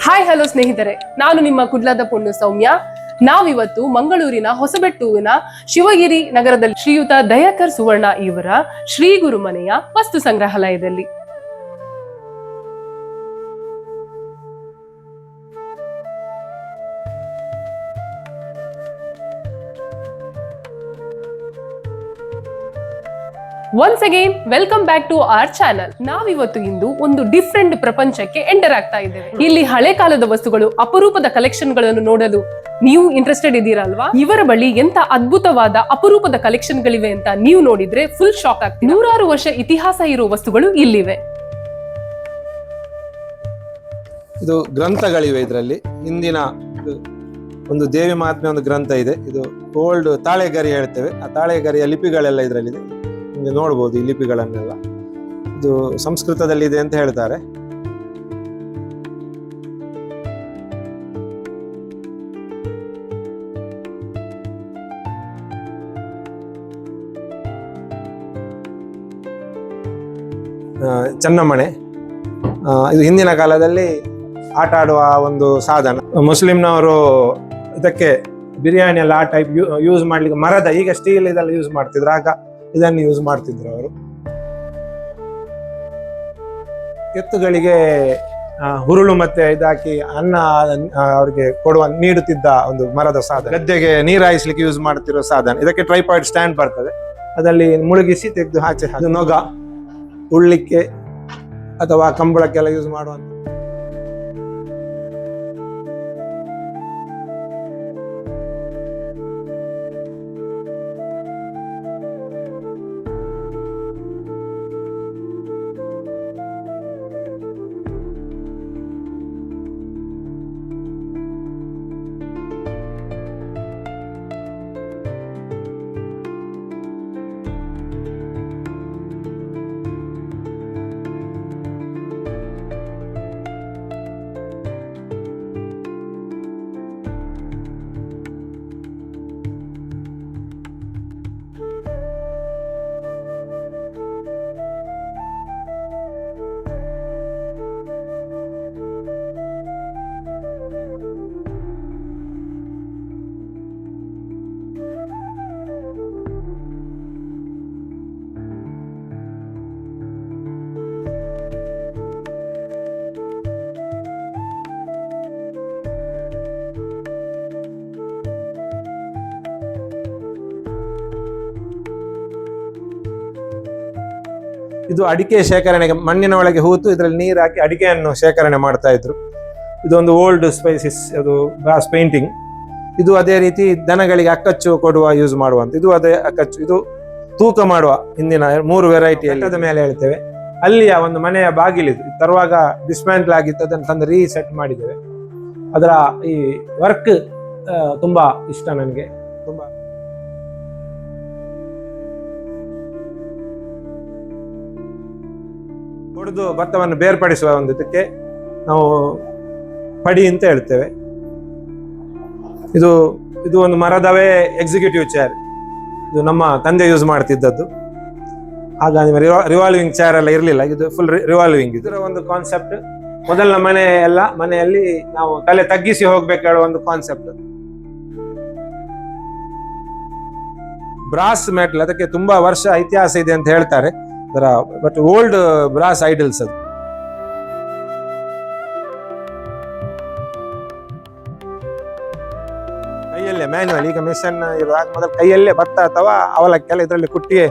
Hi hello ಸ್ನೇಹಿತರೆ, ನಾನು ನಿಮ್ಮ ಕುಡ್ಲದ ಪೊಣ್ಣು ಸೌಮ್ಯ. ನಾವಿವತ್ತು ಮಂಗಳೂರಿನ ಹೊಸಬೆಟ್ಟುವಿನ ಶಿವಗಿರಿ ನಗರದಲ್ಲಿ ಶ್ರೀಯುತ ದಯಾಕರ್ ಸುವರ್ಣ ಇವರ ಶ್ರೀ ಗುರುಮನೆಯ ವಸ್ತು ಸಂಗ್ರಹಾಲಯದಲ್ಲಿ. Once again welcome back to our channel. ನಾವಿವತ್ತು ಇಂದು ಒಂದು ಡಿಫ್ರೆಂಟ್ ಪ್ರಪಂಚಕ್ಕೆ ಎಂಟರ್ ಆಗ್ತಾ ಇದ್ದೇವೆ. ಇಲ್ಲಿ ಹಳೆ ಕಾಲದ ವಸ್ತುಗಳು, ಅಪರೂಪದ ಕಲೆಕ್ಷನ್ ಗಳನ್ನು ನೋಡಲು ನೀವು ಇಂಟ್ರೆಸ್ಟೆಡ್ ಇದ್ದೀರಲ್ವಾ? ಇವರ ಬಳಿ ಎಂತ ಅದ್ಭುತವಾದ ಅಪರೂಪದ ಕಲೆಕ್ಷನ್ ಗಳಿವೆ ಅಂತ ನೀವು ನೋಡಿದ್ರೆ ಫುಲ್ ಶಾಕ್ ಆಗ್ತೀವಿ. 100 ವರ್ಷ ಇತಿಹಾಸ ಇರುವ ವಸ್ತುಗಳು ಇಲ್ಲಿವೆ. ಇದು ಗ್ರಂಥಗಳಿವೆ. ಇದರಲ್ಲಿ ಹಿಂದಿನ ಒಂದು ದೇವಿ ಮಹಾತ್ಮೆ ಒಂದು ಗ್ರಂಥ ಇದೆ. ಇದು ಓಲ್ಡ್ ತಾಳೆಗರಿ ಹೇಳ್ತೇವೆ. ಆ ತಾಳೆಗರಿಯ ಲಿಪಿಗಳೆಲ್ಲ ಇದರಲ್ಲಿದೆ. ನಿಮಗೆ ನೋಡ್ಬೋದು ಈ ಲಿಪಿಗಳನ್ನೆಲ್ಲ. ಇದು ಸಂಸ್ಕೃತದಲ್ಲಿದೆ ಅಂತ ಹೇಳ್ತಾರೆ. ಚೆನ್ನಮಣೆ ಇದು ಹಿಂದಿನ ಕಾಲದಲ್ಲಿ ಆಟ ಆಡುವ ಒಂದು ಸಾಧನ. ಮುಸ್ಲಿಂನವರು ಇದಕ್ಕೆ ಬಿರಿಯಾನಿ ಎಲ್ಲ ಆ ಟೈಪ್ ಯೂಸ್ ಮಾಡ್ಲಿಕ್ಕೆ ಮರದ, ಈಗ ಸ್ಟೀಲ್ ಇದೆಲ್ಲ ಯೂಸ್ ಮಾಡ್ತಿದ್ರು, ಆಗ ಇದನ್ನು ಯೂಸ್ ಮಾಡ್ತಿದ್ರು ಅವರು. ಎತ್ತುಗಳಿಗೆ ಹುರುಳು ಮತ್ತೆ ಇದಾಕಿ ಅನ್ನ ಅವ್ರಿಗೆ ನೀಡುತ್ತಿದ್ದ ಒಂದು ಮರದ ಸಾಧನ. ಗದ್ದೆಗೆ ನೀರು ಹಾಯಿಸ್ಲಿಕ್ಕೆ ಯೂಸ್ ಮಾಡ್ತಿರೋ ಸಾಧನ. ಇದಕ್ಕೆ ಟ್ರೈಪಾಯ್ಡ್ ಸ್ಟ್ಯಾಂಡ್ ಬರ್ತದೆ. ಅದರಲ್ಲಿ ಮುಳುಗಿಸಿ ತೆಗೆದು ಆಚೆ ಅದು ನೊಗ ಉಳ್ಳಿಕ್ಕೆ ಅಥವಾ ಕಂಬಳಕ್ಕೆಲ್ಲ ಯೂಸ್ ಮಾಡುವಂತ. ಇದು ಅಡಿಕೆ ಶೇಖರಣೆಗೆ, ಮಣ್ಣಿನ ಒಳಗೆ ಹೂತು ಇದರಲ್ಲಿ ನೀರು ಹಾಕಿ ಅಡಿಕೆಯನ್ನು ಶೇಖರಣೆ ಮಾಡ್ತಾ ಇದ್ರು. ಇದೊಂದು ಓಲ್ಡ್ ಸ್ಪೈಸಿಸ್, ಅದು ಬ್ರಾಸ್ ಪೇಂಟಿಂಗ್. ಇದು ಅದೇ ರೀತಿ ದನಗಳಿಗೆ ಅಕ್ಕಚ್ಚು ಕೊಡುವ ಯೂಸ್ ಮಾಡುವಂತ. ಇದು ಅದೇ ಅಕ್ಕಚ್ಚು. ಇದು ತೂಕ ಮಾಡುವ ಹಿಂದಿನ 3 ವೆರೈಟಿಯಲ್ಲಿ ಅದ ಮೇಲೆ ಹೇಳ್ತೇವೆ. ಅಲ್ಲಿಯ ಒಂದು ಮನೆಯ ಬಾಗಿಲಿದು ತರುವಾಗ ಡಿಸ್ಮ್ಯಾಂಟಲ್ ಆಗಿತ್ತು, ಅದನ್ನು ತಂದು ರೀಸೆಟ್ ಮಾಡಿದ್ದೇವೆ. ಅದರ ಈ ವರ್ಕ್ ತುಂಬಾ ಇಷ್ಟ ನನಗೆ. ತುಂಬಾ ಹೊಡೆದು ಭತ್ತವನ್ನು ಬೇರ್ಪಡಿಸುವ ಒಂದು ಇದಕ್ಕೆ ನಾವು ಪಡಿ ಅಂತ ಹೇಳ್ತೇವೆ. ಇದು ಒಂದು ಮರದವೇ ಎಕ್ಸಿಕ್ಯೂಟಿವ್ ಚೇರ್. ಇದು ನಮ್ಮ ತಂದೆ ಯೂಸ್ ಮಾಡ್ತಿದ್ದದ್ದು. ಆಗ ರಿವಾಲ್ವಿಂಗ್ ಚೇರ್ ಎಲ್ಲ ಇರಲಿಲ್ಲ, ಇದು ಫುಲ್ ರಿವಾಲ್ವಿಂಗ್. ಇದರ ಒಂದು ಕಾನ್ಸೆಪ್ಟ್, ಮೊದಲ ಮನೆಯಲ್ಲಿ ನಾವು ತಲೆ ತಗ್ಗಿಸಿ ಹೋಗ್ಬೇಕು ಹೇಳುವ ಒಂದು ಕಾನ್ಸೆಪ್ಟ್. ಬ್ರಾಸ್ ಮೆಟಲ್, ಅದಕ್ಕೆ ತುಂಬಾ ವರ್ಷ ಇತಿಹಾಸ ಇದೆ ಅಂತ ಹೇಳ್ತಾರೆ. ಬಟ್ ಓಲ್ಡ್ ಬ್ರಾಸ್ ಐಡಲ್ಸ್ ಅದು. ಕೈಯಲ್ಲೇ ಮ್ಯಾನ್ಯುವಲ್, ಈಗ ಮಿಷನ್ ಇರುವಾಗ ಮೊದಲು ಕೈಯಲ್ಲೇ ಭತ್ತ ಅಥವಾ ಅವಲಕ್ಕೆಲ್ಲ ಇದರಲ್ಲಿ ಕುಟ್ಟಿಯೇ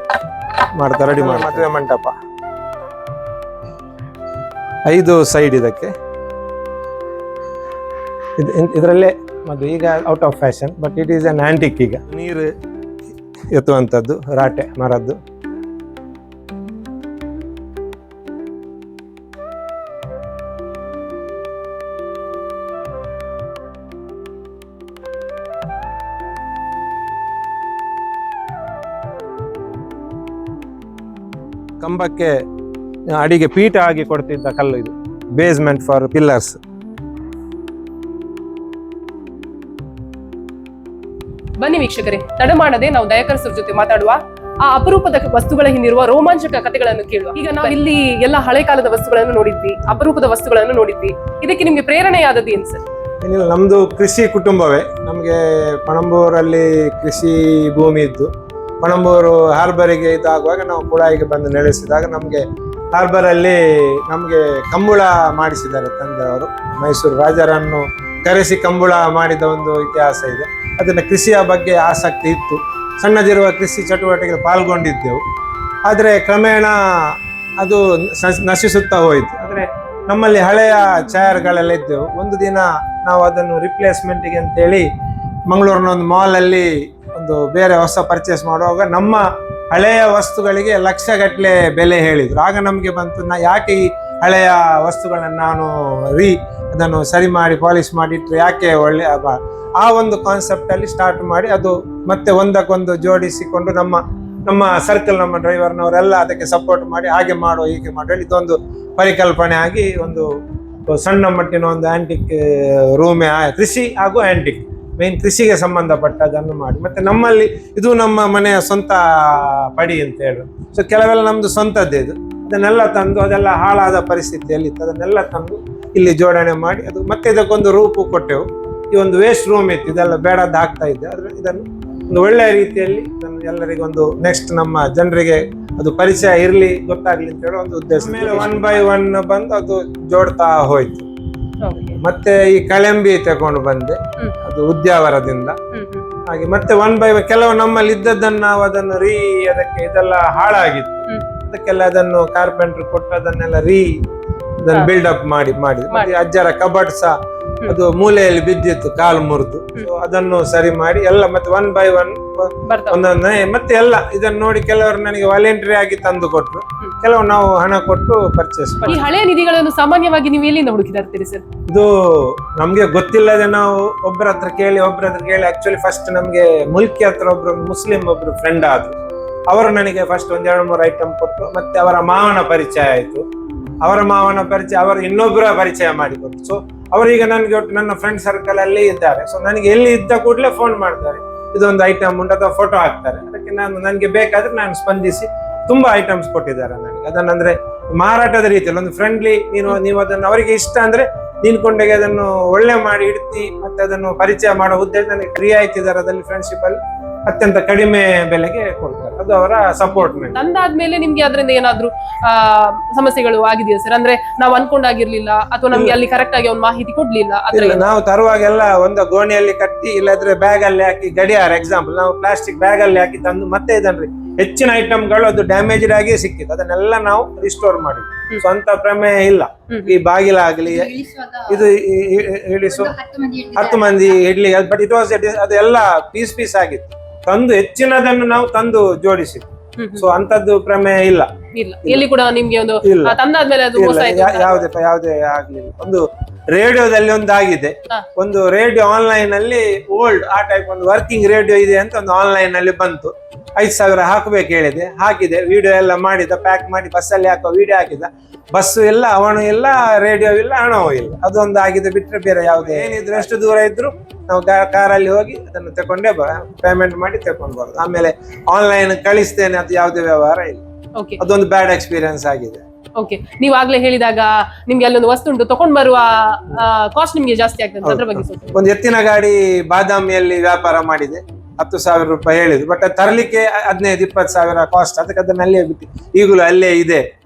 ಮಾಡ್ತಾರೆ, ರೆಡಿ ಮಾಡಿ. ಮದುವೆ ಮಂಟಪ 5 ಸೈಡ್ ಇದಕ್ಕೆ. ಇದರಲ್ಲೇ ಮದುವೆ, ಈಗ out of fashion, but it is an antique. ಈಗ ನೀರು ಎತ್ತುವಂಥದ್ದು ರಾಟೆ ಮರದ್ದು. ಕಂಬಕ್ಕೆ ಅಡಿಗೆ ಪೀಠ ಆಗಿ ಕೊಡ್ತಿದ್ದ ಕಲ್ಲು ಇದು. Basement for pillars. ಬನ್ನಿ ವೀಕ್ಷಕರೇ, ತಡ ಮಾಡದೆ ನಾವು ದಯಾಕರ್ ಸರ್ ಜೊತೆ ಮಾತಾಡುವ. ಆ ಅಪರೂಪದ ವಸ್ತುಗಳ ಹಿಂದಿರುವ ರೋಮಾಂಚಕ ಕಥೆಗಳನ್ನು ಕೇಳುವ. ಈಗ ನಾವು ಇಲ್ಲಿ ಎಲ್ಲ ಹಳೆ ಕಾಲದ ವಸ್ತುಗಳನ್ನು ನೋಡಿದ್ವಿ, ಅಪರೂಪದ ವಸ್ತುಗಳನ್ನು ನೋಡಿದ್ವಿ. ಇದಕ್ಕೆ ನಿಮ್ಗೆ ಪ್ರೇರಣೆಯಾದದ್ದು ಏನ್ ಸರ್? ಏನಿಲ್ಲ, ನಮ್ದು ಕೃಷಿ ಕುಟುಂಬವೇ. ನಮಗೆ ಪಣಂಬೂರಲ್ಲಿ ಕೃಷಿ ಭೂಮಿ ಇದ್ದು, ಪಣಂಬೂರು ಹಾರ್ಬರಿಗೆ ಇದಾಗುವಾಗ ನಾವು ಕುಳಾಯಿಗೆ ಬಂದು ನೆಲೆಸಿದಾಗ ನಮಗೆ ಹಾರ್ಬರಲ್ಲಿ ನಮಗೆ ಕಂಬಳ ಮಾಡಿಸಿದ್ದಾರೆ ತಂದೆಯವರು. ಮೈಸೂರು ರಾಜರನ್ನು ಕರೆಸಿ ಕಂಬಳ ಮಾಡಿದ ಒಂದು ಇತಿಹಾಸ ಇದೆ. ಅದನ್ನು ಕೃಷಿಯ ಬಗ್ಗೆ ಆಸಕ್ತಿ ಇತ್ತು, ಸಣ್ಣದಿರುವ ಕೃಷಿ ಚಟುವಟಿಕೆ ಪಾಲ್ಗೊಂಡಿದ್ದೆವು. ಆದರೆ ಕ್ರಮೇಣ ಅದು ನಶಿಸುತ್ತಾ ಹೋಯಿತು. ಆದರೆ ನಮ್ಮಲ್ಲಿ ಹಳೆಯ ಚೇರ್ಗಳೆಲ್ಲ ಇದ್ದೆವು. ಒಂದು ದಿನ ನಾವು ಅದನ್ನು ರಿಪ್ಲೇಸ್ಮೆಂಟಿಗೆ ಅಂತೇಳಿ ಮಂಗಳೂರಿನ ಒಂದು ಮಾಲಲ್ಲಿ ಒಂದು ಬೇರೆ ಹೊಸ ಪರ್ಚೇಸ್ ಮಾಡುವಾಗ ನಮ್ಮ ಹಳೆಯ ವಸ್ತುಗಳಿಗೆ ಲಕ್ಷಗಟ್ಟಲೆ ಬೆಲೆ ಹೇಳಿದರು. ಆಗ ನಮಗೆ ಬಂತು, ಯಾಕೆ ಈ ಹಳೆಯ ವಸ್ತುಗಳನ್ನು ನಾನು ಅದನ್ನು ಸರಿ ಮಾಡಿ ಪಾಲಿಶ್ ಮಾಡಿ ಇಟ್ಟರೆ ಯಾಕೆ ಒಳ್ಳೆ ಆ ಒಂದು ಕಾನ್ಸೆಪ್ಟಲ್ಲಿ ಸ್ಟಾರ್ಟ್ ಮಾಡಿ ಅದು ಮತ್ತೆ ಒಂದಕ್ಕೊಂದು ಜೋಡಿಸಿಕೊಂಡು ನಮ್ಮ ಸರ್ಕಲ್, ನಮ್ಮ ಡ್ರೈವರ್ನವರೆಲ್ಲ ಅದಕ್ಕೆ ಸಪೋರ್ಟ್ ಮಾಡಿ ಹಾಗೆ ಮಾಡುವ ಹೀಗೆ ಮಾಡುವ ಇದೊಂದು ಪರಿಕಲ್ಪನೆ ಆಗಿ ಒಂದು ಸಣ್ಣ ಮಟ್ಟಿನ ಒಂದು ಆಂಟಿಕ್ ರೂಮೇ ಕೃಷಿ ಹಾಗೂ ಆಂಟಿಕ್ ಮೇನ್ ಕೃಷಿಗೆ ಸಂಬಂಧಪಟ್ಟದನ್ನು ಮಾಡಿ. ಮತ್ತೆ ನಮ್ಮಲ್ಲಿ ಇದು ನಮ್ಮ ಮನೆಯ ಸ್ವಂತ ಪಡಿ ಅಂತ ಹೇಳು. ಸೊ ಕೆಲವೆಲ್ಲ ನಮ್ದು ಸ್ವಂತದ್ದೇ ಇದು. ಅದನ್ನೆಲ್ಲ ತಂದು ಅದೆಲ್ಲ ಹಾಳಾದ ಪರಿಸ್ಥಿತಿಯಲ್ಲಿ ಇತ್ತು, ಅದನ್ನೆಲ್ಲ ತಂದು ಇಲ್ಲಿ ಜೋಡಣೆ ಮಾಡಿ ಅದು ಮತ್ತೆ ಇದಕ್ಕೊಂದು ರೂಪು ಕೊಟ್ಟೆವು. ಈ ಒಂದು ವೇಸ್ಟ್ ರೂಮ್ ಇತ್ತು, ಇದೆಲ್ಲ ಬೇಡದ್ದು ಹಾಕ್ತಾ ಇದ್ದೆ. ಆದರೆ ಇದನ್ನು ಒಂದು ಒಳ್ಳೆಯ ರೀತಿಯಲ್ಲಿ ಎಲ್ಲರಿಗೂ ಒಂದು ನೆಕ್ಸ್ಟ್ ನಮ್ಮ ಜನರಿಗೆ ಅದು ಪರಿಚಯ ಇರಲಿ, ಗೊತ್ತಾಗ್ಲಿ ಅಂತ ಹೇಳೋ ಒಂದು ಉದ್ದೇಶ ಮೇಲೆ 1 by 1 ಬಂದು ಅದು ಜೋಡ್ತಾ ಹೋಯ್ತು. ಮತ್ತೆ ಈ ಕಳಂಬಿ ತಗೊಂಡು ಬಂದೆ, ಅದು ಉದ್ಯಾವರದಿಂದ. ಹಾಗೆ ಮತ್ತೆ 1 by 1 ಕೆಲವು ನಮ್ಮಲ್ಲಿ ಇದ್ದದ್ದನ್ನು ನಾವು ಅದನ್ನು ಅದಕ್ಕೆ ಇದೆಲ್ಲ ಹಾಳಾಗಿತ್ತು, ಅದಕ್ಕೆಲ್ಲ ಅದನ್ನು ಕಾರ್ಪೆಂಟರ್ ಕೊಟ್ಟು ಅದನ್ನೆಲ್ಲ ಅದನ್ನು ಬಿಲ್ಡಪ್ ಮಾಡಿದ್ರು. ಮತ್ತೆ ಅಜ್ಜರ ಕಬಡ್ ಸಹ ಅದು ಮೂಲೆಯಲ್ಲಿ ಬಿದ್ದಿತ್ತು, ಕಾಲು ಮುರಿದು. ಅದನ್ನು ಸರಿ ಮಾಡಿ ಎಲ್ಲ ಮತ್ತೆ 1 by 1 ಒಂದೊಂದೇ ಮತ್ತೆ ಎಲ್ಲ ಇದನ್ನು ನೋಡಿ ಕೆಲವರು ನನಗೆ ವಾಲಂಟರಿ ಆಗಿ ತಂದು ಕೊಟ್ರು, ಕೆಲವು ನಾವು ಹಣ ಕೊಟ್ಟು ಪರ್ಚೇಸ್ ಮಾಡಿ. ಈ ಹಳೆಯ ನಿಧಿಗಳನ್ನು ಸಾಮಾನ್ಯವಾಗಿ ನೀವು ಎಲ್ಲಿಂದ ಹುಡುಕಿದಾರ್ತೀರಿ ಸರ್? ಇದು ನಮ್ಗೆ ಗೊತ್ತಿಲ್ಲದೆ ನಾವು ಒಬ್ಬರ ಹತ್ರ ಕೇಳಿ ಆಕ್ಚುಲಿ ಫಸ್ಟ್ ನಮ್ಗೆ ಮುಲ್ಕಿ ಹತ್ರ ಒಬ್ರು ಮುಸ್ಲಿಂ ಒಬ್ರು ಫ್ರೆಂಡ್ ಆದ್ರು. ಅವರು ನನಗೆ ಫಸ್ಟ್ 1-2-3 ಐಟಮ್ ಕೊಟ್ಟು, ಮತ್ತೆ ಅವರ ಮಾವನ ಪರಿಚಯ ಆಯ್ತು. ಅವರ ಮಾವನ ಪರಿಚಯ ಅವರು ಇನ್ನೊಬ್ಬರ ಪರಿಚಯ ಮಾಡಿಕೊಟ್ರು. ಸೊ ಅವರೀಗ ನನಗೆ ಒಟ್ಟು ನನ್ನ ಫ್ರೆಂಡ್ ಸರ್ಕಲ್ ಅಲ್ಲಿ ಇದ್ದಾರೆ. ಸೊ ನನಗೆ ಎಲ್ಲಿ ಇದ್ದ ಕೂಡಲೇ ಫೋನ್ ಮಾಡ್ತಾರೆ, ಇದೊಂದು ಐಟಮ್ ಉಂಟು ಅಥವಾ ಫೋಟೋ ಹಾಕ್ತಾರೆ. ಅದಕ್ಕೆ ನನಗೆ ಬೇಕಾದ್ರೆ ನಾನು ಸ್ಪಂದಿಸಿ ತುಂಬಾ ಐಟಮ್ಸ್ ಕೊಟ್ಟಿದ್ದಾರೆ ನನಗೆ. ಅದನ್ನಂದ್ರೆ ಮಾರಾಟದ ರೀತಿಯಲ್ಲಿ ಒಂದು ಫ್ರೆಂಡ್ಲಿ, ನೀವು ಅದನ್ನು ಅವರಿಗೆ ಇಷ್ಟ ಅಂದ್ರೆ ನೀನ್ ಕೊಂಡೆಗೆ ಅದನ್ನು ಒಳ್ಳೆ ಮಾಡಿ ಇಡ್ತಿ, ಮತ್ತೆ ಅದನ್ನು ಪರಿಚಯ ಮಾಡೋ ಉದ್ದೇಶ ನನಗೆ ರಿಯಾಯಿತಿ ದರದಲ್ಲಿ ಫ್ರೆಂಡ್ಶಿಪ್ ಅಲ್ಲಿ ಅತ್ಯಂತ ಕಡಿಮೆ ಬೆಲೆಗೆ ಕೊಡ್ತಾರೆ. ಅದು ಅವರ ಸಪೋರ್ಟ್. ತಂದಾದ್ಮೇಲೆ ನಿಮ್ಗೆ ಅದರಿಂದ ಏನಾದ್ರು ಸಮಸ್ಯೆಗಳು ಆಗಿದೆಯಾ ಸರ್? ಅಂದ್ರೆ ನಾವು ಅನ್ಕೊಂಡಾಗಿರ್ಲಿಲ್ಲ ಅಥವಾ ನಮ್ಗೆ ಅಲ್ಲಿ ಕರೆಕ್ಟ್ ಆಗಿ ಒಂದು ಮಾಹಿತಿ ಕೊಡ್ಲಿಲ್ಲ? ನಾವು ತರುವಾಗೆಲ್ಲ ಒಂದು ಗೋಣಿಯಲ್ಲಿ ಕಟ್ಟಿ, ಇಲ್ಲದ್ರೆ ಬ್ಯಾಗ್ ಅಲ್ಲಿ ಹಾಕಿ, ಗಡಿಯಾರ ಎಕ್ಸಾಂಪಲ್ ನಾವು ಪ್ಲಾಸ್ಟಿಕ್ ಬ್ಯಾಗ್ ಅಲ್ಲಿ ಹಾಕಿ ತಂದು ಮತ್ತೆ ಇದನ್ರಿ ಹೆಚ್ಚಿನ ಐಟಮ್ಗಳು ಅದು ಡ್ಯಾಮೇಜ್ ಆಗಿ ಸಿಕ್ಕಿತ್ತು, ಅದನ್ನೆಲ್ಲ ನಾವು ರಿಸ್ಟೋರ್ ಮಾಡಿದ್ವಿ. ಸ್ವಂತ ಪ್ರಮೇಯ ಇಲ್ಲ. ಈ ಬಾಗಿಲಾಗ್ಲಿ ಇದು ಇಳಿಸು 10 ಮಂದಿ ಇಡ್ಲಿ, ಬಟ್ ಇಟ್ ವಾಸ್ ಅದೆಲ್ಲ ಪೀಸ್ ಆಗಿತ್ತು. ತಂದು ಹೆಚ್ಚಿನದನ್ನು ನಾವು ತಂದು ಜೋಡಿಸಿದ್ವಿ. ಸೊ ಅಂತದ್ದು ಪ್ರಮೇಯ ಇಲ್ಲ. ಎಲ್ಲಿ ಕೂಡ ನಿಮ್ಗೆ ಒಂದು ತಂದಾದ್ಮೇಲೆ ಯಾವುದೇ ಆಗ್ಲಿಲ್ಲ. ಒಂದು ರೇಡಿಯೋದಲ್ಲಿ ಒಂದು ಆಗಿದೆ, ಒಂದು ರೇಡಿಯೋ ಆನ್ಲೈನ್ ಅಲ್ಲಿ ಓಲ್ಡ್ ಆ ಟೈಪ್ ಒಂದು ವರ್ಕಿಂಗ್ ರೇಡಿಯೋ ಇದೆ ಅಂತ ಒಂದು ಆನ್ಲೈನ್ ಅಲ್ಲಿ ಬಂತು. 5,000 ಹಾಕಬೇಕು ಹೇಳಿದೆ, ಹಾಕಿದೆ. ವಿಡಿಯೋ ಎಲ್ಲ ಮಾಡಿದ, ಪ್ಯಾಕ್ ಮಾಡಿ ಬಸ್ಸಲ್ಲಿ ಹಾಕೋ ವಿಡಿಯೋ ಹಾಕಿದ. ಬಸ್ಸು ಇಲ್ಲ, ಅವನು ಇಲ್ಲ, ರೇಡಿಯೋ ಇಲ್ಲ, ಹಣವೂ ಇಲ್ಲ. ಅದೊಂದು ಆಗಿದೆ, ಬಿಟ್ಟರೆ ಬೇರೆ ಯಾವುದೇ ಏನಿದ್ರು ಎಷ್ಟು ದೂರ ಇದ್ರು ನಾವು ಕಾರಲ್ಲಿ ಹೋಗಿ ಅದನ್ನು ತಗೊಂಡೇ ಪೇಮೆಂಟ್ ಮಾಡಿ ತಗೊಂಡು ಬರೋದು. ಆಮೇಲೆ ಆನ್ಲೈನ್ ಕಳಿಸ್ತೇನೆ, ಅದು ಯಾವುದೇ ವ್ಯವಹಾರ ಇಲ್ಲ. ಅದೊಂದು ಬ್ಯಾಡ್ ಎಕ್ಸ್ಪೀರಿಯನ್ಸ್ ಆಗಿದೆ. ಓಕೆ, ನೀವು ಆಗ್ಲೇ ಹೇಳಿದಾಗ ನಿಮ್ಗೆ ಅಲ್ಲೊಂದು ವಸ್ತು ಉಂಟು, ತಗೊಂಡ್ ಬರುವ ಕಾಸ್ಟ್ ನಿಮ್ಗೆ ಜಾಸ್ತಿ ಆಗ್ತದೆ, ಅದ್ರ ಬಗ್ಗೆ ಒಂದು ಎತ್ತಿನ ಗಾಡಿ ಬಾದಾಮಿಯಲ್ಲಿ ವ್ಯಾಪಾರ ಮಾಡಿದೆ, 10,000 ರೂಪಾಯಿ ಹೇಳಿದ್ರು. ಬಟ್ ತರಲಿಕ್ಕೆ 15-20,000 ಕಾಸ್ಟ್. ಅದಕ್ಕೆ ಅದನ್ನ ಅಲ್ಲೇ ಬಿಟ್ಟು ಈಗಲೂ ಅಲ್ಲೇ ಇದೆ.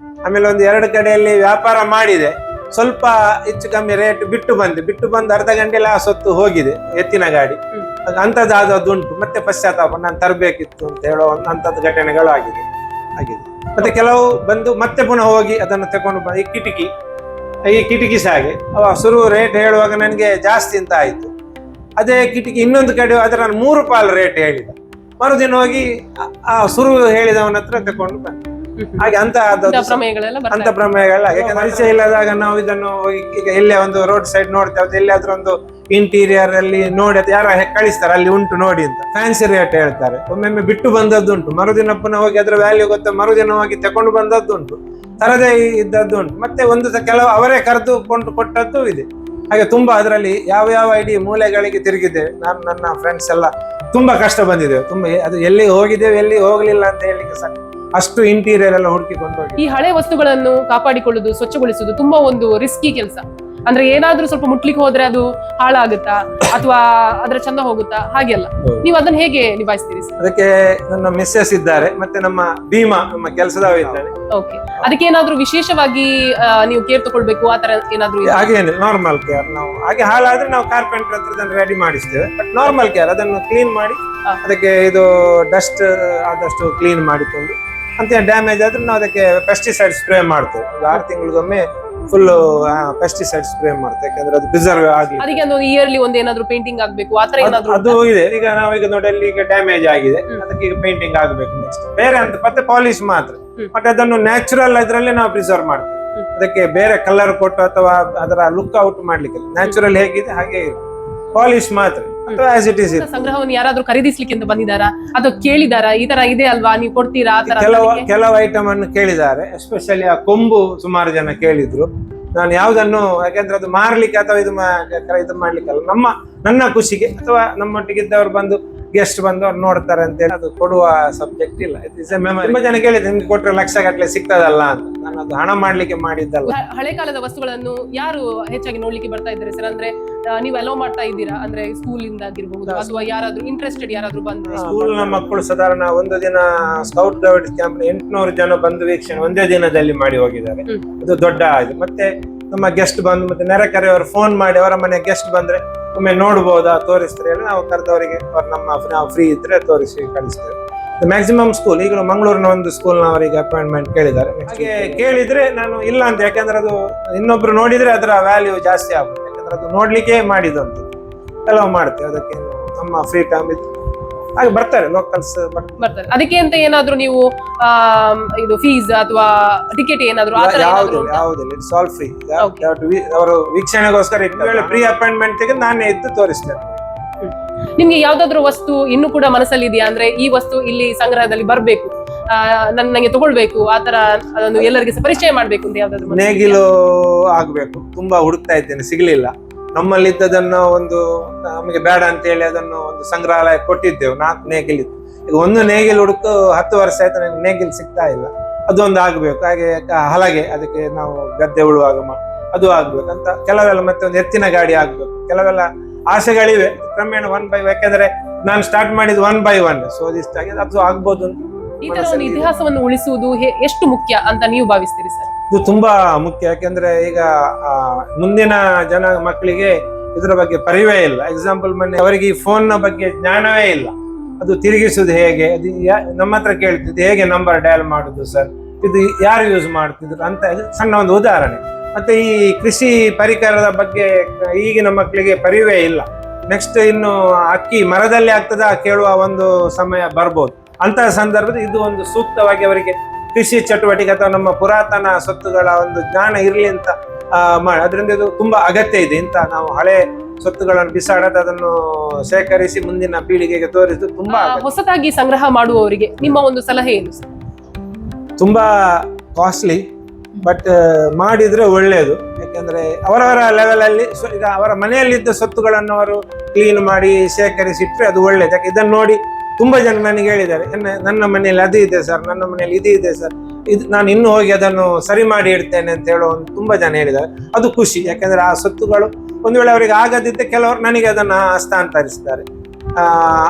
ಆಮೇಲೆ ಒಂದು 2 ಕಡೆಯಲ್ಲಿ ವ್ಯಾಪಾರ ಮಾಡಿದೆ, ಸ್ವಲ್ಪ ಹೆಚ್ಚು ಕಮ್ಮಿ ರೇಟ್ ಬಿಟ್ಟು ಬಂದು ಅರ್ಧ ಗಂಟೆ ಲಾಸ್ ಹೊತ್ತು ಹೋಗಿದೆ ಎತ್ತಿನ ಗಾಡಿ. ಅಂಥದ್ದಾದದುಂಟು. ಮತ್ತೆ ಪಶ್ಚಾತ್ತಾಪ, ನಾನು ತರಬೇಕಿತ್ತು ಅಂತ ಹೇಳೋ ಅಂಥದ್ದು ಘಟನೆಗಳು ಆಗಿದೆ. ಮತ್ತೆ ಕೆಲವು ಬಂದು ಮತ್ತೆ ಪುನಃ ಹೋಗಿ ಅದನ್ನು ತಗೊಂಡು ಬಂದು ಈ ಕಿಟಕಿ ಸಹ ಹಾಗೆ. ಶುರು ರೇಟ್ ಹೇಳುವಾಗ ನನಗೆ ಜಾಸ್ತಿ ಅಂತ ಆಯ್ತು. ಅದೇ ಕಿಟಕಿ ಇನ್ನೊಂದು ಕಡೆ ಆದ್ರೆ ನಾನು 3 ಪಾಲು ರೇಟ್ ಹೇಳಿದ. ಮರುದಿನ ಹೋಗಿ ಆ ಶುರು ಹೇಳಿದವನ ಹತ್ರ ತಕೊಂಡು ಬಂದೆ. ಹಾಗೆ ಅಂತ ಪ್ರಮೇಯಗಳೆಲ್ಲ. ಯಾಕಂದ್ರೆ ಪರಿಚಯ ಇಲ್ಲದಾಗ ನಾವು ಇದನ್ನು ಈಗ ಎಲ್ಲೇ ಒಂದು ರೋಡ್ ಸೈಡ್ ನೋಡ್ತೇವೆ, ಎಲ್ಲಿಯಾದ್ರೂ ಒಂದು ಇಂಟೀರಿಯರ್ ಅಲ್ಲಿ ನೋಡಿ ಯಾರ ಕಳಿಸ್ತಾರೆ, ಅಲ್ಲಿ ಉಂಟು ನೋಡಿ ಅಂತ ಫ್ಯಾನ್ಸಿ ರೇಟ್ ಹೇಳ್ತಾರೆ. ಒಮ್ಮೊಮ್ಮೆ ಬಿಟ್ಟು ಬಂದದ್ದುಂಟು, ಮರುದಿನ ಪುನಃ ಹೋಗಿ ಅದ್ರ ವ್ಯಾಲ್ಯೂ ಗೊತ್ತ ಮರುದಿನ ಹೋಗಿ ತಕೊಂಡು ಬಂದದ್ದುಂಟು, ತರದೇ ಇದ್ದದ್ದುಂಟು. ಮತ್ತೆ ಒಂದು ಕೆಲವು ಅವರೇ ಕರೆದುಕೊಂಡು ಕೊಟ್ಟದ್ದು ಇದೆ. ಹಾಗೆ ತುಂಬಾ ಅದರಲ್ಲಿ ಯಾವ ಯಾವ ಇಡೀ ಮೂಲೆಗಳಿಗೆ ತಿರುಗಿದ್ದೇವೆ. ನಾನು ನನ್ನ ಫ್ರೆಂಡ್ಸ್ ಎಲ್ಲ ತುಂಬಾ ಕಷ್ಟ ಬಂದಿದ್ದೇವೆ. ತುಂಬಾ ಅದು ಎಲ್ಲಿ ಹೋಗಿದ್ದೇವೆ ಎಲ್ಲಿ ಹೋಗ್ಲಿಲ್ಲ ಅಂತ ಹೇಳಿಕ್ಕೆ ಸಾಕು, ಅಷ್ಟು ಇಂಟೀರಿಯರ್ ಎಲ್ಲ ಹುಡುಕಿಕೊಂಡು ಹೋಗಿ. ಈ ಹಳೆ ವಸ್ತುಗಳನ್ನು ಕಾಪಾಡಿಕೊಳ್ಳುದು, ಸ್ವಚ್ಛಗೊಳಿಸುದು ತುಂಬಾ ಒಂದು ರಿಸ್ಕಿ ಕೆಲಸ. ಅಂದ್ರೆ ಏನಾದ್ರೂ ಸ್ವಲ್ಪ ಮುಟ್ಲಿಕ್ಕೆ ಹೋದ್ರೆ ಅದು ಹಾಳಾಗುತ್ತಾ ಅಥವಾ ಅದರ ಚಂದ ಹೋಗುತ್ತಾ, ಹಾಗೆಲ್ಲ ನೀವು ಅದನ್ನ ಹೇಗೆ ನಿಭಾಯಿಸ್ತೀರಿ ಸರ್? ಅದಕ್ಕೆ ನನ್ನ ಮಿಸ್ಸಸ್ ಇದ್ದಾರೆ, ಮತ್ತೆ ನಮ್ಮ ಭೀಮಾ ನಮ್ಮ ಕೆಲಸದವ ಇದ್ದಾನೆ. ಓಕೆ, ಅದಕ್ಕೆ ಏನಾದ್ರೂ ವಿಶೇಷವಾಗಿ ನೀವು ಕೇರ್ ತಗೊಳ್ಬೇಕು ಆತರ ಏನಾದ್ರೂ ಇದೆಯಾ? ಹಾಗೇನಿಲ್ಲ, ನಾರ್ಮಲ್ ಕೇರ್. ನಾವು ಹಾಗೆ ಹಾಳಾದ್ರೆ ನಾವು ಕಾರ್ಪೆಂಟರ್ ಹತ್ರ ಅದನ್ನು ರೆಡಿ ಮಾಡಿಸ್ತೇವೆ. ಬಟ್ ನಾರ್ಮಲ್ ಕೇರ್, ಅದನ್ನು ಕ್ಲೀನ್ ಮಾಡಿ ಅದಕ್ಕೆ ಇದು ಡಸ್ಟ್ ಆದಷ್ಟು ಕ್ಲೀನ್ ಮಾಡಿಕೊಂಡು, ಅಂತ ಡ್ಯಾಮೇಜ್ ಆದ್ರೆ ನಾವು ಅದಕ್ಕೆ ಪೆಸ್ಟಿಸೈಡ್ ಸ್ಪ್ರೇ ಮಾಡ್ತೇವೆ. 6 ತಿಂಗಳಿಗೊಮ್ಮೆ ಫುಲ್ ಪೆಸ್ಟಿಸೈಡ್ ಸ್ಪ್ರೇ ಮಾಡ್ತೇವೆ, ಯಾಕಂದ್ರೆ ಅದು ಪ್ರಿಸರ್ವ್ ಆಗ್ಲಿ. ಅದಕ್ಕೆ ಒಂದು ಇಯರ್ಲಿ ಒಂದು ಏನಾದ್ರೂ ಪೇಂಟಿಂಗ್ ಆಗ್ಬೇಕು ಆತರ ಏನಾದ್ರೂ ಅದು ಇದೆ. ಈಗ ನಾವೀಗ ನೋಡಿ ಅಲ್ಲಿ ಈಗ ಡ್ಯಾಮೇಜ್ ಆಗಿದೆ, ಅದಕ್ಕೆ ಈಗ ಪೇಂಟಿಂಗ್ ಆಗ್ಬೇಕು ನೆಕ್ಸ್ಟ್. ಬೇರೆ ಅಂತ ಮತ್ತೆ ಪಾಲಿಶ್ ಮಾತ್ರ. ಬಟ್ ಅದನ್ನು ನ್ಯಾಚುರಲ್ ಇದರಲ್ಲಿ ನಾವು ಪ್ರಿಸರ್ವ್ ಮಾಡ್ತೇವೆ. ಅದಕ್ಕೆ ಬೇರೆ ಕಲರ್ ಕೊಟ್ಟು ಅಥವಾ ಅದರ ಲುಕ್ ಔಟ್ ಮಾಡ್ಲಿಕ್ಕೆ ನ್ಯಾಚುರಲ್ ಹೇಗಿದೆ ಹಾಗೆ ಪಾಲಿಶ್ ಮಾತ್ರ, ಅಥವಾ ಆಸ್ ಇಟ್ ಈಸ್. ಸಂಗ್ರಹವನ್ನು ಯಾರಾದ್ರೂ ಖರೀದಿಸ್ಲಿಕ್ಕೆ ಅಂತ ಬಂದಿದ್ದಾರಾ ಅಥವಾ ಕೇಳಿದಾರಾ, ಈ ತರ ಇದೆ ಅಲ್ವಾ ನೀವು ಕೊಡ್ತೀರಾ ಆ ತರ? ಕೆಲವು ಐಟಮ್ ಅನ್ನು ಕೇಳಿದ್ದಾರೆ, ಎಸ್ಪೆಷಲಿ ಆ ಕೊಂಬು ಸುಮಾರು ಜನ ಕೇಳಿದ್ರು. ನಾನು ಯಾವ್ದನ್ನು, ಯಾಕಂದ್ರೆ ಅದು ಮಾರ್ಲಿಕ್ಕೆ ಅಥವಾ ಇದು ಮಾಡ್ಲಿಕ್ಕಲ್ಲ, ನನ್ನ ಖುಷಿಗೆ ಅಥವಾ ನಮ್ಮೊಟ್ಟಿಗಿದ್ದವ್ರು ಬಂದು ಗೆಸ್ಟ್ ಬಂದು ಅವ್ರು ನೋಡ್ತಾರೆ ಅಂತ ಹೇಳಿ ಅದು ಕೊಡುವ ಸಬ್ಜೆಕ್ಟ್ ಇಲ್ಲ. It is A memory. ತುಂಬಾ ಜನ ಕೇಳಿದ್ರು ನಿಮ್ಗೆ ಕೊಟ್ಟರೆ ಲಕ್ಷ ಗಟ್ಟಲೆ ಸಿಗ್ತದಲ್ಲ ಅಂತ. ನಾನು ಅದು ಹಣ ಮಾಡ್ಲಿಕ್ಕೆ ಮಾಡಿದ್ದಲ್ಲ. ಹಳೆ ಕಾಲದ ವಸ್ತುಗಳನ್ನು ಯಾರು ಹೆಚ್ಚಾಗಿ ನೋಡ್ಲಿಕ್ಕೆ ಬರ್ತಾ ಇದ್ದಾರೆ ಸರ್? ಅಂದ್ರೆ ನೀವು ಅಲೋ ಮಾಡ್ತಾ ಇದ್ದೀರಾ, ಅಂದ್ರೆ ಸ್ಕೂಲ್ ಇಂದ ಆಗಿರ್ಬಹುದು ಅಥವಾ ಯಾರಾದ್ರೂ ಇಂಟ್ರೆಸ್ಟೆಡ್ ಯಾರಾದ್ರೂ ಬಂದ್ರೆ? ಸ್ಕೂಲ್ ನ ಮಕ್ಕಳು ಸಾಧಾರಣ ಒಂದು ದಿನ ಸ್ಕೌಟ್ ಗೈಡ್ ಕ್ಯಾಂಪ್ 800 ಜನ ಬಂದು ವೀಕ್ಷಣೆ ಒಂದೇ ದಿನದಲ್ಲಿ ಮಾಡಿ ಹೋಗಿದ್ದಾರೆ. ಅದು ದೊಡ್ಡ ಇದು. ಮತ್ತೆ ನಮ್ಮ ಗೆಸ್ಟ್ ಬಂದು ಮತ್ತೆ ನೆರೆಕರೆಯವರು ಫೋನ್ ಮಾಡಿ ಅವರ ಮನೆ ಗೆಸ್ಟ್ ಬಂದ್ರೆ ಒಮ್ಮೆ ನೋಡ್ಬೋದಾ ತೋರಿಸ್ತಾರೆ ಹೇಳಿ ನಾವು ಕರೆದವರಿಗೆ ನಾವು ಫ್ರೀ ಇದ್ರೆ ತೋರಿಸಿ ಕಳಿಸ್ತೇವೆ. ಮ್ಯಾಕ್ಸಿಮಮ್ ಸ್ಕೂಲ್ ಈಗ ಮಂಗಳೂರಿನ ಒಂದು ಸ್ಕೂಲ್ ಅವರಿಗೆ ಅಪಾಯಿಂಟ್ಮೆಂಟ್ ಕೇಳಿದ್ದಾರೆ. ಹಾಗೆ ಕೇಳಿದ್ರೆ ನಾನು ಇಲ್ಲ ಅಂತ, ಯಾಕಂದ್ರೆ ಅದು ಇನ್ನೊಬ್ರು ನೋಡಿದ್ರೆ ಅದರ ವ್ಯಾಲ್ಯೂ ಜಾಸ್ತಿ ಆಗುತ್ತೆ. ಯಾಕಂದ್ರೆ ಅದು ನೋಡ್ಲಿಕ್ಕೆ ಮಾಡಿದಂತ ಎಲ್ಲ ಮಾಡ್ತೇವೆ. ಅದಕ್ಕೆ ನಮ್ಮ ಫ್ರೀ ಟೈಮ್ ಇತ್ತು ಹಾಗೆ ಬರ್ತಾರೆ ಲೋಕಲ್ಸ್ ಬರ್ತಾರೆ. ಅದಕ್ಕೆ ಅಂತ ಏನಾದ್ರು ನೀವು ಇದು ಫೀಸ್ ಅಥವಾ ಟಿಕೆಟ್ ಏನಾದ್ರು ಯಾವುದಿಲ್ಲ, ಇಟ್ಸ್ ಆಲ್ ಫ್ರೀ. ಅವರು ವೀಕ್ಷಣೆಗೋಸ್ಕರ ಫ್ರೀ ಅಪಾಯಿಂಟ್ಮೆಂಟ್ ತೆಗೆದು ನಾನೇ ಇದ್ದು ತೋರಿಸ್ತೇನೆ. ನಿಮ್ಗೆ ಯಾವ್ದಾದ್ರು ವಸ್ತು ಇನ್ನೂ ಕೂಡ ಮನಸ್ಸಲ್ಲಿ ಇದೆಯಾ? ಅಂದ್ರೆ ಈ ವಸ್ತು ಇಲ್ಲಿ ಸಂಗ್ರಹದಲ್ಲಿ ಬರ್ಬೇಕು, ನಂಗೆ ತಗೊಳ್ಬೇಕು, ಆತರ ಅದೊಂದು ಎಲ್ಲರಿಗೆ ಪರಿಚಯ ಮಾಡ್ಬೇಕು ಅಂತ ಯಾವ್ದಾದ್ರು? ನೇಗಿಲು ಆಗ್ಬೇಕು, ತುಂಬಾ ಹುಡುಕ್ತಾ ಇದ್ದೇನೆ, ಸಿಗ್ಲಿಲ್ಲ. ನಮ್ಮಲ್ಲಿದ್ದದನ್ನು ಒಂದು ನಮಗೆ ಬೇಡ ಅಂತ ಹೇಳಿ ಅದನ್ನು ಒಂದು ಸಂಗ್ರಹಾಲಯ ಕೊಟ್ಟಿದ್ದೆವು. 4 ನೇಗಿಲಿತ್ತು. ಈಗ ಒಂದು ನೇಗಿಲು ಹುಡುಕು 10 ವರ್ಷ ಆಯ್ತು, ನನಗೆ ನೇಗಿಲು ಸಿಗ್ತಾ ಇಲ್ಲ. ಅದೊಂದು ಆಗ್ಬೇಕು. ಹಾಗೆ ಹಲಗೆ, ಅದಕ್ಕೆ ನಾವು ಗದ್ದೆ ಉಳುವಾಗ ಅದು ಆಗ್ಬೇಕು ಅಂತ ಕೆಲವೆಲ್ಲ. ಮತ್ತೆ ಒಂದು ಎತ್ತಿನ ಗಾಡಿ ಆಗ್ಬೇಕು. ಕೆಲವೆಲ್ಲ ಆಸೆಗಳಿವೆ. ಕ್ರಮೇಣ 1 by 1, ಯಾಕಂದ್ರೆ ನಾನು ಸ್ಟಾರ್ಟ್ ಮಾಡಿದ್ದು 1 by 1. ಸೊ ಅದಿಷ್ಟಾಗಿ ಅದು ಆಗ್ಬೋದು ಅಂತ. ಈ ತರ ಒಂದು ಇತಿಹಾಸವನ್ನು ಉಳಿಸುವುದು ಎಷ್ಟು ಮುಖ್ಯ ಅಂತ ನೀವು ಭಾವಿಸ್ತೀರಿ ಸರ್? ಇದು ತುಂಬಾ ಮುಖ್ಯ. ಯಾಕೆಂದ್ರೆ ಈಗ ಮುಂದಿನ ಮಕ್ಕಳಿಗೆ ಇದರ ಬಗ್ಗೆ ಪರಿವೇ ಇಲ್ಲ. ಎಕ್ಸಾಂಪಲ್ ಮೊನ್ನೆ ಅವರಿಗೆ ಈ ಫೋನ್ ನ ಬಗ್ಗೆ ಜ್ಞಾನವೇ ಇಲ್ಲ. ಅದು ತಿರುಗಿಸುದು ಹೇಗೆ, ಅದು ನಮ್ಮ ಹತ್ರ ಕೇಳ್ತಿದ್ದು ಹೇಗೆ ನಂಬರ್ ಡಯಲ್ ಮಾಡುದು ಸರ್, ಇದು ಯಾರು ಯೂಸ್ ಮಾಡ್ತಿದ್ರು ಅಂತ ಸಣ್ಣ ಒಂದು ಉದಾಹರಣೆ. ಮತ್ತೆ ಈ ಕೃಷಿ ಪರಿಕರದ ಬಗ್ಗೆ ಈಗಿನ ಮಕ್ಕಳಿಗೆ ಪರಿವೇ ಇಲ್ಲ. ನೆಕ್ಸ್ಟ್ ಇನ್ನು ಅಕ್ಕಿ ಮರದಲ್ಲಿ ಆಗ್ತದ ಕೇಳುವ ಒಂದು ಸಮಯ ಬರ್ಬೋದು. ಅಂತಹ ಸಂದರ್ಭದಲ್ಲಿ ಇದು ಒಂದು ಸೂಕ್ತವಾಗಿ ಅವರಿಗೆ ಕೃಷಿ ಚಟುವಟಿಕೆ ಅಥವಾ ನಮ್ಮ ಪುರಾತನ ಸೊತ್ತುಗಳ ಒಂದು ಜ್ಞಾನ ಇರ್ಲಿ ಅಂತ ಮಾಡಿ. ಅದರಿಂದ ಇದು ತುಂಬಾ ಅಗತ್ಯ ಇದೆ. ಇಂತ ನಾವು ಹಳೆ ಸೊತ್ತುಗಳನ್ನು ಬಿಸಾಡದ ಅದನ್ನು ಶೇಖರಿಸಿ ಮುಂದಿನ ಪೀಳಿಗೆಗೆ ತೋರಿಸುದು ತುಂಬಾ. ಹೊಸದಾಗಿ ಸಂಗ್ರಹ ಮಾಡುವವರಿಗೆ ನಿಮ್ಮ ಒಂದು ಸಲಹೆ ಏನು ಸರ್? ತುಂಬಾ ಕಾಸ್ಟ್ಲಿ, ಬಟ್ ಮಾಡಿದ್ರೆ ಒಳ್ಳೆಯದು. ಯಾಕಂದ್ರೆ ಅವರವರ ಲೆವೆಲ್ ಅಲ್ಲಿ ಈಗ ಅವರ ಮನೆಯಲ್ಲಿದ್ದ ಸೊತ್ತುಗಳನ್ನು ಅವರು ಕ್ಲೀನ್ ಮಾಡಿ ಶೇಖರಿಸಿಟ್ರೆ ಅದು ಒಳ್ಳೇದು. ಯಾಕೆ ಇದನ್ನು ನೋಡಿ ತುಂಬಾ ಜನ ನನಗೆ ಹೇಳಿದ್ದಾರೆ, ನನ್ನ ಮನೆಯಲ್ಲಿ ಅದು ಇದೆ ಸರ್, ನನ್ನ ಮನೆಯಲ್ಲಿ ಇದು ಇದೆ ಸರ್, ಇದು ನಾನು ಇನ್ನು ಹೋಗಿ ಅದನ್ನು ಸರಿ ಮಾಡಿ ಇಡ್ತೇನೆ ಅಂತ ಹೇಳೋ ತುಂಬಾ ಜನ ಹೇಳಿದ್ದಾರೆ. ಅದು ಖುಷಿ. ಯಾಕಂದ್ರೆ ಆ ಸೊತ್ತುಗಳು ಒಂದು ವೇಳೆ ಅವರಿಗೆ ಆಗದಿದ್ದ ಕೆಲವರು ನನಗೆ ಅದನ್ನ ಹಸ್ತಾಂತರಿಸ್ತಾರೆ.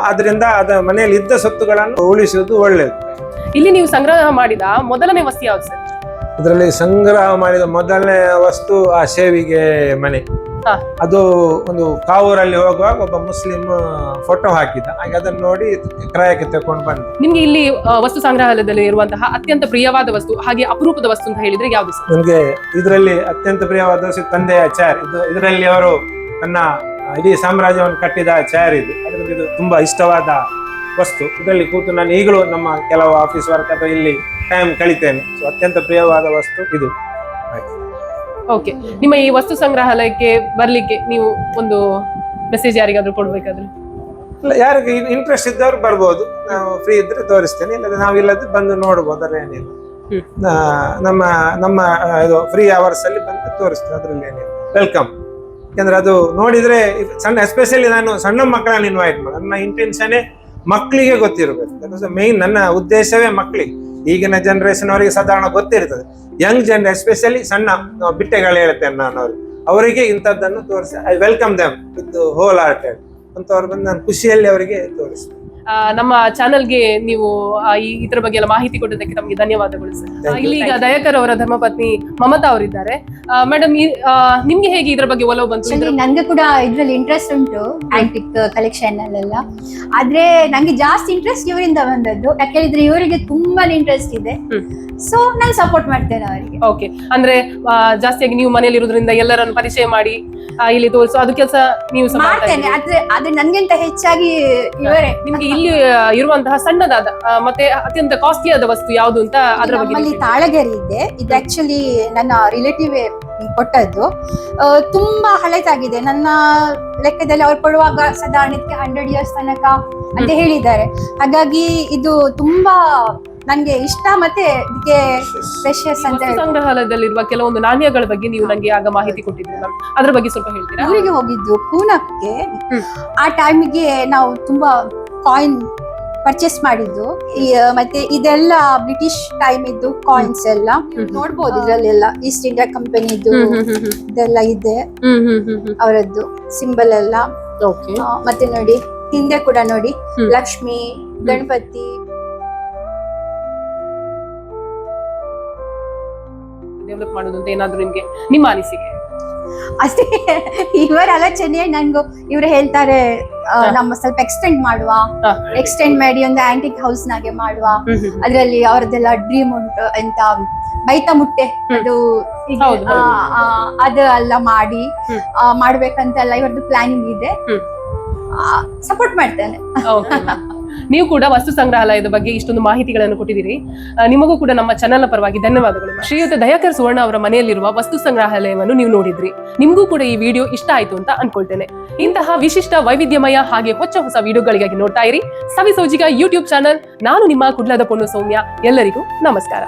ಅದರಿಂದ ಅದ ಮನೆಯಲ್ಲಿ ಇದ್ದ ಸೊತ್ತುಗಳನ್ನು ಉಳಿಸುವುದು ಒಳ್ಳೆಯದು. ಇಲ್ಲಿ ನೀವು ಸಂಗ್ರಹ ಮಾಡಿದ ಮೊದಲನೇ ವಸ್ತು ಯಾವ್ದು ಸರ್? ಇದರಲ್ಲಿ ಸಂಗ್ರಹ ಮಾಡಿದ ಮೊದಲನೇ ವಸ್ತು ಆ ಶೇವಿಗೆ ಮನೆ. ಅದು ಒಂದು ಕಾವೂರಲ್ಲಿ ಹೋಗುವಾಗ ಒಬ್ಬ ಮುಸ್ಲಿಂ ಫೋಟೋ ಹಾಕಿದ, ಹಾಗೆ ಅದನ್ನು ನೋಡಿ ಕ್ರಯಕ್ಕೆ ತಗೊಂಡು ಬಂದೆ. ನಿಮ್ಗೆ ಇಲ್ಲಿ ವಸ್ತು ಸಂಗ್ರಹಾಲಯದಲ್ಲಿ ಇರುವಂತಹ ಅತ್ಯಂತ ಪ್ರಿಯವಾದ ವಸ್ತು ಹಾಗೆ ಅಪರೂಪದ ವಸ್ತು ಅಂತ ಹೇಳಿದ್ರೆ ಯಾವ್ದು ಸರ್? ನನಗೆ ಇದರಲ್ಲಿ ಅತ್ಯಂತ ಪ್ರಿಯವಾದ ವಸ್ತು ತಂದೆಯ ಚೇರ್. ಇದರಲ್ಲಿ ಅವರು ನನ್ನ ಇಡೀ ಸಾಮ್ರಾಜ್ಯವನ್ನು ಕಟ್ಟಿದ ಚೇರ್ ಇದು. ಅದರಲ್ಲಿ ಇದು ತುಂಬಾ ಇಷ್ಟವಾದ ವಸ್ತು. ಇದರಲ್ಲಿ ಕೂತು ನಾನು ಈಗಲೂ ನಮ್ಮ ಕೆಲವು ಆಫೀಸ್ ವರ್ಕ್ ಅಥವಾ ಇಲ್ಲಿ ಟೈಮ್ ಕಳಿತೇನೆ. ಸೊ ಅತ್ಯಂತ ಪ್ರಿಯವಾದ ವಸ್ತು ಇದು. ಓಕೆ, ನಿಮ್ಮ ಈ ವಸ್ತು ಸಂಗ್ರಹಾಲಯಕ್ಕೆ ಬರ್ಲಿಕ್ಕೆ ನೀವು ಒಂದು ಮೆಸೇಜ್ ಯಾರಿಗಾದ್ರೂ ಕೊಡ್ಬೇಕಾದ್ರೆ? ಯಾರಿಗೆ ಇಂಟ್ರೆಸ್ಟ್ ಇದ್ದವ್ರು ಬರ್ಬೋದು. ನಾವು ಫ್ರೀ ಇದ್ರೆ ತೋರಿಸ್ತೇನೆ, ಇಲ್ಲದ್ರೆ ನಾವಿಲ್ಲದ್ರೆ ಬಂದು ನೋಡ್ಬೋದು. ಅದ್ರ ಏನಿಲ್ಲ, ನಮ್ಮ ಇದು ಫ್ರೀ ಅವರ್ಸ್ ಅಲ್ಲಿ ಬಂದು ತೋರಿಸ್ತೇವೆ. ಅದ್ರಲ್ಲಿ ಏನಿಲ್ಲ. ವೆಲ್ಕಮ್. ಯಾಕಂದ್ರೆ ಅದು ನೋಡಿದ್ರೆ ಸಣ್ಣ ಎಸ್ಪೆಷಲಿ ನಾನು ಸಣ್ಣ ಮಕ್ಕಳನ್ನ ಇನ್ವೈಟ್ ಮಾಡಿ, ನನ್ನ ಇಂಟೆನ್ಷನ್ನೇ ಮಕ್ಕಳಿಗೆ ಗೊತ್ತಿರಬೇಕು. ಮೇನ್ ನನ್ನ ಉದ್ದೇಶವೇ ಮಕ್ಕಳಿಗೆ. ಈಗಿನ ಜನರೇಷನ್ ಅವರಿಗೆ ಸಾಧಾರಣ ಗೊತ್ತಿರ್ತದೆ, ಯಂಗ್ ಜನರೇಷನ್ ಎಸ್ಪೆಷಲಿ ಸಣ್ಣ ಬಿಟ್ಟೆಗಳು ಹೇಳ್ತೇನೆ ನಾನು ಅವರಿಗೆ ಇಂಥದ್ದನ್ನು ತೋರಿಸಿ I welcome them with hole hearted ಅಂತ ಅವ್ರು ಬಂದು ನಾನು ಖುಷಿಯಲ್ಲಿ ಅವರಿಗೆ ತೋರಿಸ್ತೇನೆ. ನಮ್ಮ ಚಾನೆಲ್ಗೆ ನೀವು ಇದ್ರ ಬಗ್ಗೆ ಎಲ್ಲ ಮಾಹಿತಿ ಕೊಟ್ಟದಕ್ಕೆ ತಮಗೆ ಧನ್ಯವಾದಗಳು ಸರ್. ಇಲ್ಲಿ ಈಗ ದಯಾಕರ್ ಅವರ ಧರ್ಮಪತ್ನಿ ಮಮತಾ ಅವರಿದ್ದಾರೆ. ಮೇಡಮ್, ನಿಮ್ಗೆ ಹೇಗೆ ಇದ್ರ ಬಗ್ಗೆ ಒಲವು ಬಂತು? ನಂಗೆ ಕೂಡ ಇದ್ರಲ್ಲಿ ಇಂಟ್ರೆಸ್ಟ್ ಉಂಟು, ಆಂಟಿಕ್ ಕಲೆಕ್ಷನ್ ಅಲ್ಲೆಲ್ಲ. ಆದ್ರೆ ನಂಗೆ ಜಾಸ್ತಿ ಇಂಟ್ರೆಸ್ಟ್ ಇವರಿಂದ ಬಂದದ್ದು, ಯಾಕಂದ್ರೆ ಇವರಿಗೆ ತುಂಬಾ ಇಂಟ್ರೆಸ್ಟ್ ಇದೆ. ಸೊ ನಾನು ಸಪೋರ್ಟ್ ಮಾಡ್ತೇನೆ ಅವರಿಗೆ. ಓಕೆ, ಅಂದ್ರೆ ಜಾಸ್ತಿಯಾಗಿ ನೀವು ಮನೆಯಲ್ಲಿ ಇರೋದ್ರಿಂದ ಎಲ್ಲರನ್ನು ಪರಿಚಯ ಮಾಡಿ ಇಲ್ಲಿ ತೋರಿಸು ಅದು ಕೆಲಸ ನೀವು ಮಾಡ್ತೇನೆ. ಆದ್ರೆ ನನ್ಗಿಂತ ಹೆಚ್ಚಾಗಿ ಇವರೇ. ನಿಮ್ಗೆ ಇಲ್ಲಿ ಇರುವಂತಹ ಸಣ್ಣದಾದ ಮತ್ತೆ ಅತ್ಯಂತ ಕಾಸ್ಟ್ಲಿ ಆದ ವಸ್ತು ಯಾವುದು ಅಂತ ಅದರ ಬಗ್ಗೆ? ನಮ್ಮಲ್ಲಿ ತಾಳಗರಿ ಇದೆ. ಇದು ಆಕ್ಚುಲಿ ನನ್ನ ರಿಲೇಟಿವ್ ಕೊಟ್ಟದ್ದು. ತುಂಬಾ ಹಳೆದಾಗಿದೆ. ನನ್ನ ಲೆಕ್ಕದಲ್ಲಿ ಅವ್ರು ಕೊಡುವಾಗ ಸಾಧಾರಣಕ್ಕೆ 100 years ತನಕ ಅಂತ ಹೇಳಿದ್ದಾರೆ. ಹಾಗಾಗಿ ಇದು ತುಂಬಾ ನಂಗೆ ಇಷ್ಟ, ಮತ್ತೆ ಇದಕ್ಕೆ ಪ್ರೆಷಸ್ ಅಂತ. ಸಂಗ್ರಹಾಲಯದಲ್ಲಿರುವ ಕೆಲವೊಂದು ನಾಣ್ಯಗಳ ಬಗ್ಗೆ ನೀವು ನಂಗೆ ಆಗ ಮಾಹಿತಿ ಕೊಟ್ಟಿದ್ರಿ ಮ್ಯಾಮ್, ಅದ್ರ ಬಗ್ಗೆ ಸ್ವಲ್ಪ ಹೇಳ್ತೀರಾ? ಊರಿಗೆ ಹೋಗಿದ್ದು ಪೂನಾಕ್ಕೆ. ಆ ಟೈಮಿಗೆ ನಾವು ತುಂಬಾ ಕಾಯಿನ್ ಪರ್ಚೇಸ್ ಮಾಡಿದ್ದು. ಮತ್ತೆ ಇದೆಲ್ಲ ಬ್ರಿಟಿಷ್ ಟೈಮ್ ಇದ್ದು ಕಾಯಿನ್ಸ್ ಎಲ್ಲ ನೋಡ್ಬೋದು. ಇದ್ರಲ್ಲೆಲ್ಲ ಈಸ್ಟ್ ಇಂಡಿಯಾ ಕಂಪನಿದು ಇದೆಲ್ಲ ಇದೆ, ಅವರದ್ದು ಸಿಂಬಲ್ ಎಲ್ಲ. ಮತ್ತೆ ನೋಡಿ ಹಿಂದೆ ಕೂಡ ನೋಡಿ ಲಕ್ಷ್ಮಿ, ಗಣಪತಿ. ಡೆವಲಪ್ ಮಾಡೋದು ಅಂತ ಏನಾದ್ರು ನಿಮ್ಗೆ ನಿಮ್ಮ ಅನಿಸಿಕೆ? ಅಷ್ಟೇ, ಇವರ ಆಲೋಚನೆ. ನನ್ಗೂ ಇವ್ರು ಹೇಳ್ತಾರೆ ನಮ್ಮ ಸ್ವಲ್ಪ ಎಕ್ಸ್ಟೆಂಡ್ ಮಾಡಿ ಒಂದು ಆಂಟಿಕ್ ಹೌಸ್ ನಾಗೆ ಮಾಡುವ. ಅದ್ರಲ್ಲಿ ಅವ್ರದ್ದೆಲ್ಲ ಡ್ರೀಮ್ ಉಂಟು ಅಂತ, ಬೈತ ಮುಟ್ಟೆ ಅದು ಅದು ಎಲ್ಲ ಮಾಡಿ ಮಾಡ್ಬೇಕಂತೆಲ್ಲ ಇವ್ರದ್ದು ಪ್ಲಾನಿಂಗ್ ಇದೆ. ಸಪೋರ್ಟ್ ಮಾಡ್ತೇನೆ. ನೀವು ಕೂಡ ವಸ್ತು ಸಂಗ್ರಹಾಲಯದ ಬಗ್ಗೆ ಇಷ್ಟೊಂದು ಮಾಹಿತಿಗಳನ್ನು ಕೊಟ್ಟಿದ್ದೀರಿ. ನಿಮಗೂ ಕೂಡ ನಮ್ಮ ಚಾನೆಲ್ನ ಪರವಾಗಿ ಧನ್ಯವಾದಗಳು. ಶ್ರೀಯುತ ದಯಾಕರ್ ಸುವರ್ಣ ಅವರ ಮನೆಯಲ್ಲಿರುವ ವಸ್ತು ಸಂಗ್ರಹಾಲಯವನ್ನು ನೀವು ನೋಡಿದ್ರಿ. ನಿಮಗೂ ಕೂಡ ಈ ವಿಡಿಯೋ ಇಷ್ಟ ಆಯ್ತು ಅಂತ ಅನ್ಕೊಳ್ತೇನೆ. ಇಂತಹ ವಿಶಿಷ್ಟ ವೈವಿಧ್ಯಮಯ ಹಾಗೆ ಹೊಸ ವಿಡಿಯೋಗಳಿಗಾಗಿ ನೋಡ್ತಾ ಇರಿ ಸವಿ ಸೋಜಿಗ ಯೂಟ್ಯೂಬ್ ಚಾನಲ್. ನಾನು ನಿಮ್ಮ ಕುಡ್ಲದ ಪೊಣ್ಣು ಸೌಮ್ಯ. ಎಲ್ಲರಿಗೂ ನಮಸ್ಕಾರ.